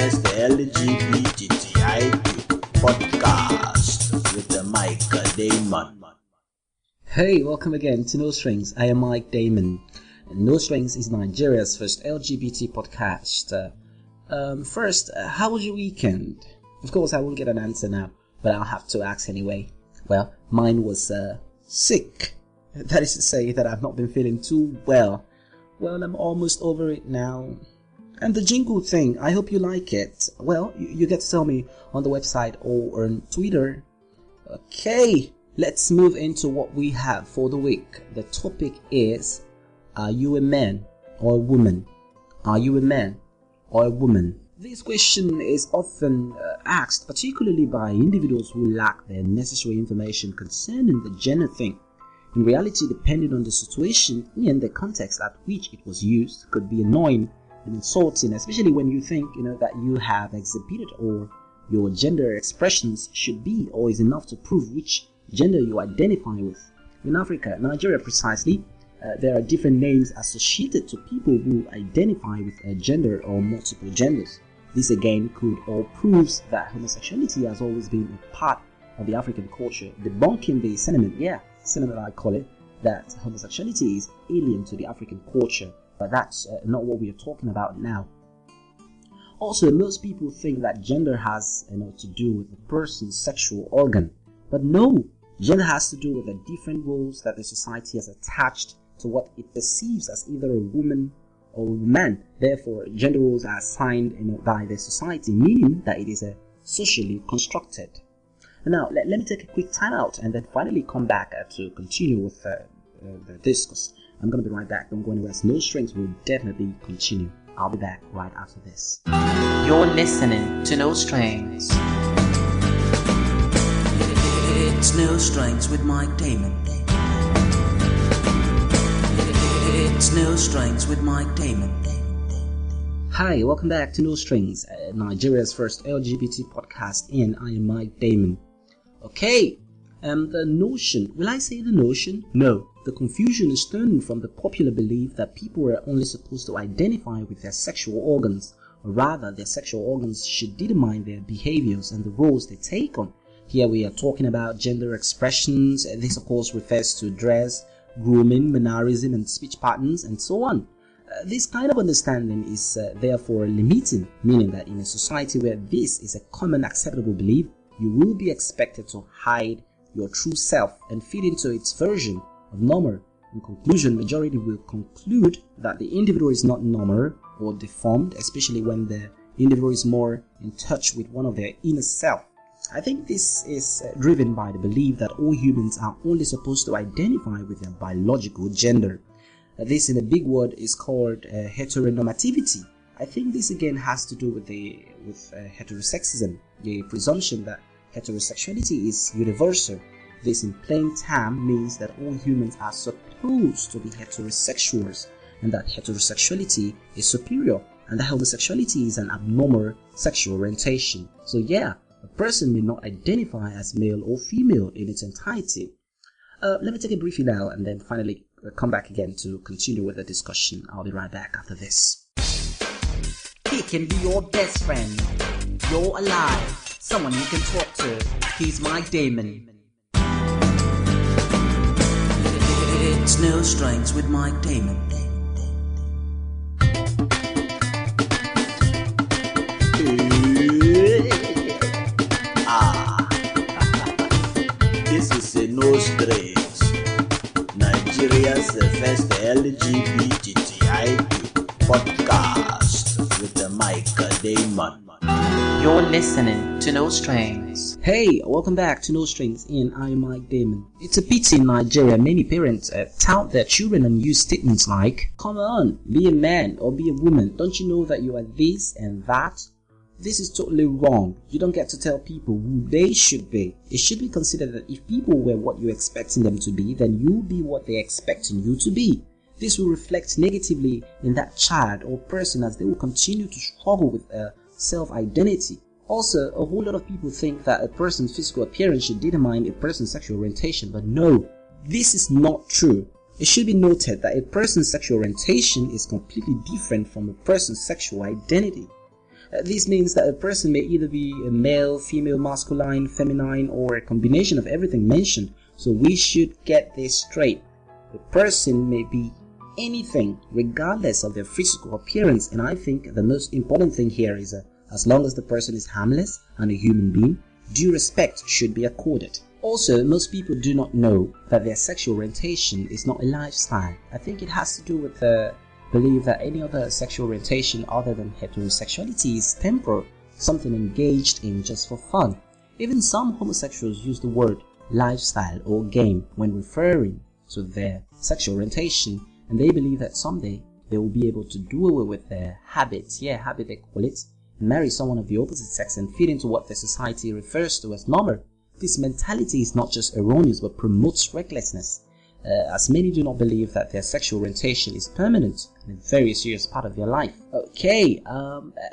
first LGBTTIQ podcast with the Mike Damon. Hey, welcome again to No Strings. I am Mike Damon. And No Strings is Nigeria's first LGBT podcast. First, how was your weekend? Of course, I won't get an answer now, but I'll have to ask anyway. Well, mine was sick. That is to say that I've not been feeling too well. Well, I'm almost over it now. And the jingle thing, I hope you like it. Well, you get to tell me on the website or on Twitter. Okay, let's move into what we have for the week. The topic is, are you a man or a woman? Are you a man or a woman? This question is often asked, particularly by individuals who lack the necessary information concerning the gender thing. In reality, depending on the situation and the context at which it was used, could be annoying and insulting, especially when you think that you have exhibited or your gender expressions should be or is enough to prove which gender you identify with. In Africa, Nigeria precisely, there are different names associated to people who identify with a gender or multiple genders. This again could or proves that homosexuality has always been a part of the African culture, debunking the sentiment I call it, that homosexuality is alien to the African culture. But that's not what we are talking about now. Also, most people think that gender has to do with the person's sexual organ. But no, gender has to do with the different roles that the society has attached to what it perceives as either a woman or a man. Therefore, gender roles are assigned by the society, meaning that it is socially constructed. Now, let me take a quick time out and then finally come back to continue with the discourse. I'm going to be right back. Don't go anywhere. No Strings will definitely continue. I'll be back right after this. You're listening to No Strings. It's No Strings with Mike Damon. It's No Strings with Mike Damon. Hi, welcome back to No Strings, Nigeria's first LGBT podcast, and I am Mike Damon. Okay, the notion, will I say the notion? No. The confusion is stemming from the popular belief that people are only supposed to identify with their sexual organs, or rather their sexual organs should determine their behaviors and the roles they take on. Here we are talking about gender expressions. This of course refers to dress, grooming, mannerism and speech patterns and so on. This kind of understanding is therefore limiting, meaning that in a society where this is a common acceptable belief, you will be expected to hide your true self and fit into its version of normal. In conclusion, majority will conclude that the individual is not normal or deformed, especially when the individual is more in touch with one of their inner self. I think this is driven by the belief that all humans are only supposed to identify with their biological gender. This, in a big word, is called heteronormativity. I think this again has to do with heterosexism, the presumption that heterosexuality is universal. This in plain term means that all humans are supposed to be heterosexuals and that heterosexuality is superior and that homosexuality is an abnormal sexual orientation. So yeah, a person may not identify as male or female in its entirety. Let me take a brief now and then finally come back again to continue with the discussion. I'll be right back after this. He can be your best friend. You're alive. Someone you can talk to. He's Mike Damon. It's No Strings with Mike Damon. This is a No Strings, Nigeria's first LGBTTIQ podcast with the Mike Damon. You're listening to No Strings. Hey, welcome back to No Strings, and I am Mike Damon. It's a pity in Nigeria many parents tout their children and use statements like, "Come on, be a man or be a woman. Don't you know that you are this and that?" This is totally wrong. You don't get to tell people who they should be. It should be considered that if people were what you're expecting them to be, then you'll be what they're expecting you to be. This will reflect negatively in that child or person as they will continue to struggle with self-identity. Also, a whole lot of people think that a person's physical appearance should determine a person's sexual orientation, but no, this is not true. It should be noted that a person's sexual orientation is completely different from a person's sexual identity. This means that a person may either be a male, female, masculine, feminine, or a combination of everything mentioned. So we should get this straight. The person may be anything regardless of their physical appearance, and I think the most important thing here is as long as the person is harmless and a human being, due respect should be accorded. Also, most people do not know that their sexual orientation is not a lifestyle. I think it has to do with the belief that any other sexual orientation other than heterosexuality is temporal, something engaged in just for fun. Even some homosexuals use the word lifestyle or game when referring to their sexual orientation, and they believe that someday they will be able to do away with their habits, habit they call it, and marry someone of the opposite sex and fit into what the society refers to as normal. This mentality is not just erroneous but promotes recklessness, as many do not believe that their sexual orientation is permanent and a very serious part of their life. Okay,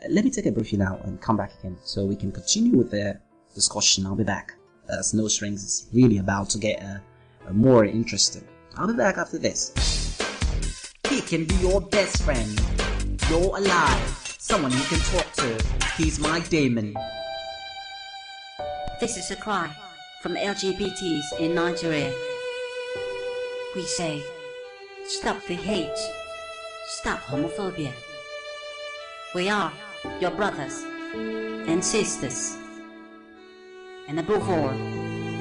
let me take a briefing now and come back again so we can continue with the discussion. I'll be back, as No Strings is really about to get more interesting. I'll be back after this. He can be your best friend. You're alive, someone you can talk to. He's my Damon. This is a cry from LGBTs in Nigeria. We say, stop the hate, stop homophobia. We are your brothers and sisters. And above all,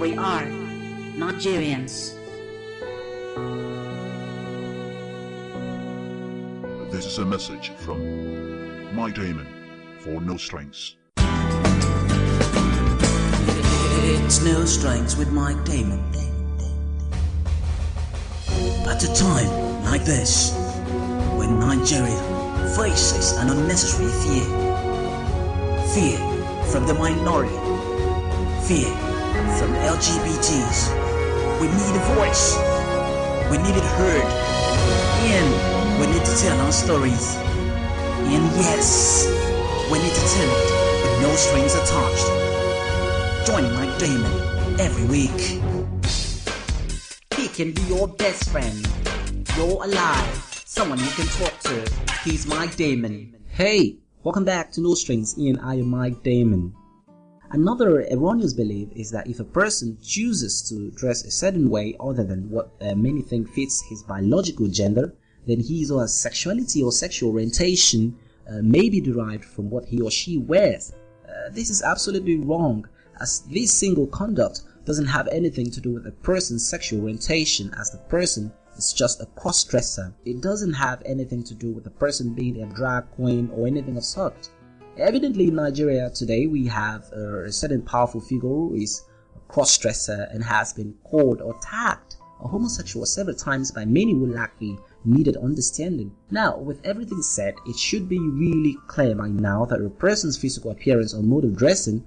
we are Nigerians. This is a message from my Damon for No Strings. It's No Strings with Mike Damon. At a time like this, when Nigeria faces an unnecessary fear from the minority, fear from LGBTs, we need a voice, we need it heard, and we need to tell our stories. And yes, we need to tell it with no strings attached. Join Mike Damon every week. He can be your best friend. You're alive, someone you can talk to. He's Mike Damon. Hey, welcome back to No Strings, and I am Mike Damon. Another erroneous belief is that if a person chooses to dress a certain way other than what many think fits his biological gender, then his or her sexuality or sexual orientation may be derived from what he or she wears. This is absolutely wrong, as this single conduct doesn't have anything to do with a person's sexual orientation, as the person is just a cross-dresser. It doesn't have anything to do with the person being a drag queen or anything of such. Evidently in Nigeria today we have a certain powerful figure who is a cross-dresser and has been called or tagged a homosexual several times by many who lack the needed understanding. Now, with everything said, it should be really clear by now that a person's physical appearance or mode of dressing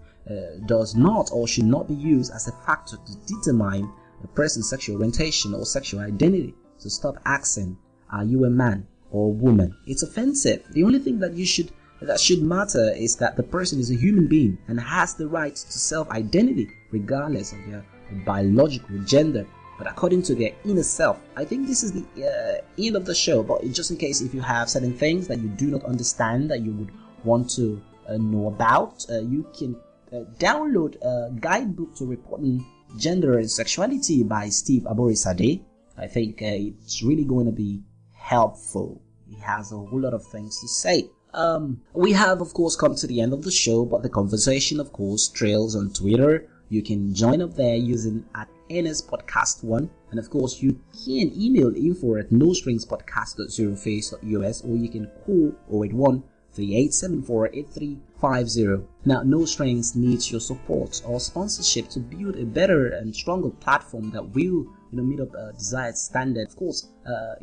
does not or should not be used as a factor to determine a person's sexual orientation or sexual identity. So stop asking, are you a man or a woman? It's offensive. The only thing that should matter is that the person is a human being and has the right to self-identity regardless of their biological gender, but according to their inner self. I think this is the end of the show, but just in case if you have certain things that you do not understand that you would want to know about, you can download a guidebook to reporting gender and sexuality by Steve Aborisade. I think it's really going to be helpful. He has a whole lot of things to say. We have, of course, come to the end of the show, but the conversation, of course, trails on Twitter. You can join up there using @NSPodcast1, and of course, you can email info@nostringspodcast.zeroface.us, or you can call 081-3874-8350. Now, No Strings needs your support or sponsorship to build a better and stronger platform that will, meet up a desired standard. Of course,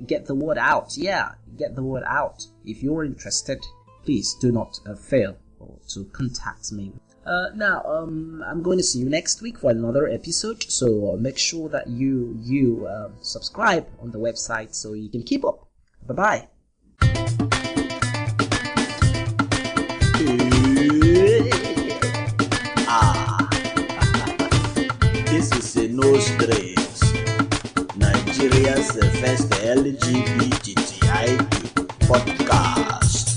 get the word out. Yeah, get the word out. If you're interested, please do not fail to contact me. Now, I'm going to see you next week for another episode. So make sure that you subscribe on the website so you can keep up. Bye bye. This is a No Strings, Nigeria's first LGBTI podcast.